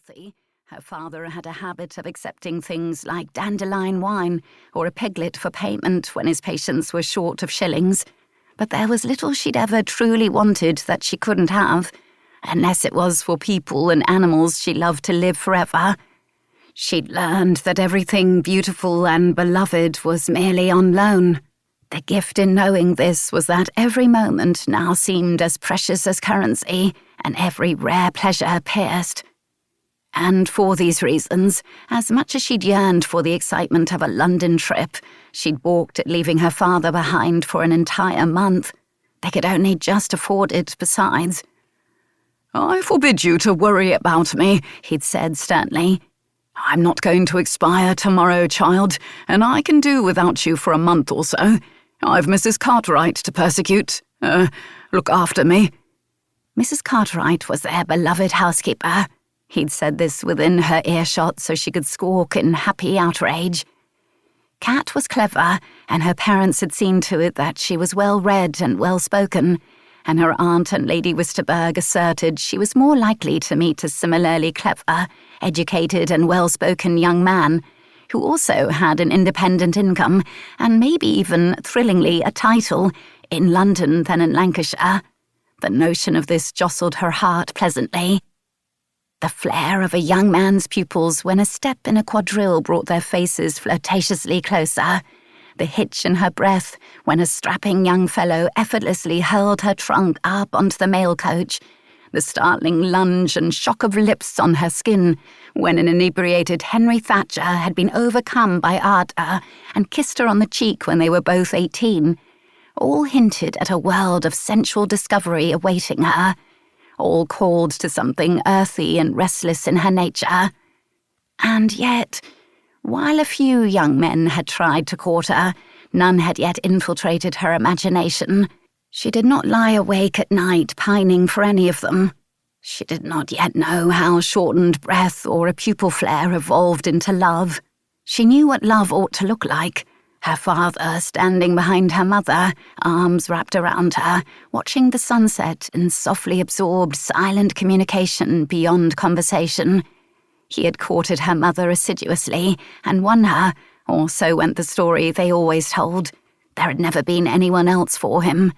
wealthy, her father had a habit of accepting things like dandelion wine or a piglet for payment when his patients were short of shillings. But there was little she'd ever truly wanted that she couldn't have, unless it was for people and animals she loved to live forever. She'd learned that everything beautiful and beloved was merely on loan. The gift in knowing this was that every moment now seemed as precious as currency, and every rare pleasure pierced. And for these reasons, as much as she'd yearned for the excitement of a London trip, she'd balked at leaving her father behind for an entire month. They could only just afford it besides. "I forbid you to worry about me," he'd said sternly. "I'm not going to expire tomorrow, child, and I can do without you for a month or so. I've Mrs. Cartwright to persecute. Look after me." Mrs. Cartwright was their beloved housekeeper. He'd said this within her earshot so she could squawk in happy outrage. Cat was clever, and her parents had seen to it that she was well-read and well-spoken, and her aunt and Lady Wisterberg asserted she was more likely to meet a similarly clever, educated and well-spoken young man, who also had an independent income and maybe even, thrillingly, a title in London than in Lancashire. The notion of this jostled her heart pleasantly. The flare of a young man's pupils when a step in a quadrille brought their faces flirtatiously closer, the hitch in her breath when a strapping young fellow effortlessly hurled her trunk up onto the mail coach, the startling lunge and shock of lips on her skin when an inebriated Henry Thatcher had been overcome by ardour and kissed her on the cheek when they were both 18, all hinted at a world of sensual discovery awaiting her, all called to something earthy and restless in her nature. And yet, while a few young men had tried to court her, none had yet infiltrated her imagination. She did not lie awake at night pining for any of them. She did not yet know how shortened breath or a pupil flare evolved into love. She knew what love ought to look like. Her father standing behind her mother, arms wrapped around her, watching the sunset in softly absorbed, silent communication beyond conversation. He had courted her mother assiduously and won her, or so went the story they always told. There had never been anyone else for him.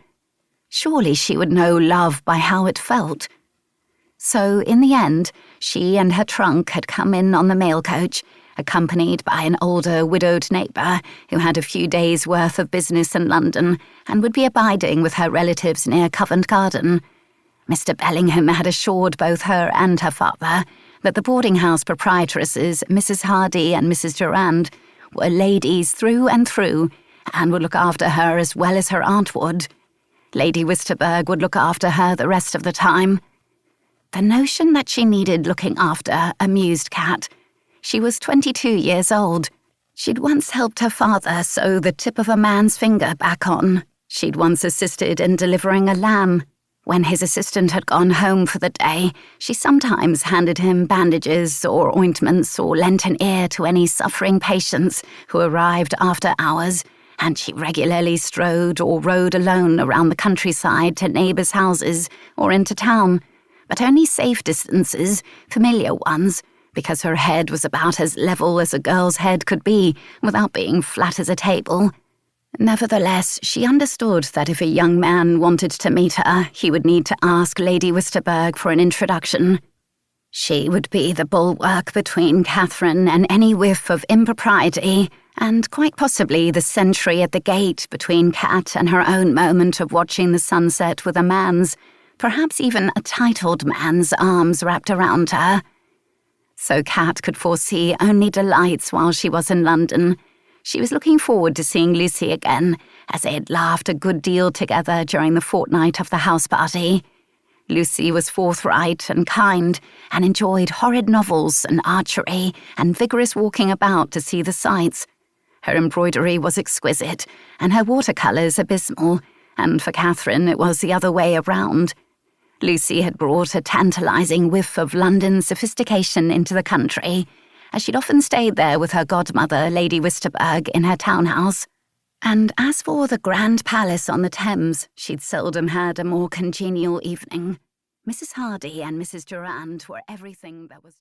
Surely she would know love by how it felt. So, in the end, she and her trunk had come in on the mail coach, accompanied by an older, widowed neighbour who had a few days' worth of business in London and would be abiding with her relatives near Covent Garden. Mr. Bellingham had assured both her and her father that the boarding-house proprietresses, Mrs. Hardy and Mrs. Durand, were ladies through and through and would look after her as well as her aunt would. Lady Wisterberg would look after her the rest of the time. The notion that she needed looking after amused Cat. She was 22 years old. She'd once helped her father sew the tip of a man's finger back on. She'd once assisted in delivering a lamb. When his assistant had gone home for the day, she sometimes handed him bandages or ointments or lent an ear to any suffering patients who arrived after hours, and she regularly strode or rode alone around the countryside to neighbours' houses or into town, but only safe distances, familiar ones, because her head was about as level as a girl's head could be without being flat as a table. Nevertheless, she understood that if a young man wanted to meet her, he would need to ask Lady Wisterberg for an introduction. She would be the bulwark between Catherine and any whiff of impropriety, and quite possibly the sentry at the gate between Cat and her own moment of watching the sunset with a man's, perhaps even a titled man's, arms wrapped around her. So Cat could foresee only delights while she was in London. She was looking forward to seeing Lucy again, as they had laughed a good deal together during the fortnight of the house party. Lucy was forthright and kind, and enjoyed horrid novels and archery and vigorous walking about to see the sights. Her embroidery was exquisite, and her watercolours abysmal, and for Catherine it was the other way around. Lucy had brought a tantalising whiff of London sophistication into the country, as she'd often stayed there with her godmother, Lady Wisterberg, in her townhouse. And as for the grand palace on the Thames, she'd seldom had a more congenial evening. Mrs. Hardy and Mrs. Durand were everything that was...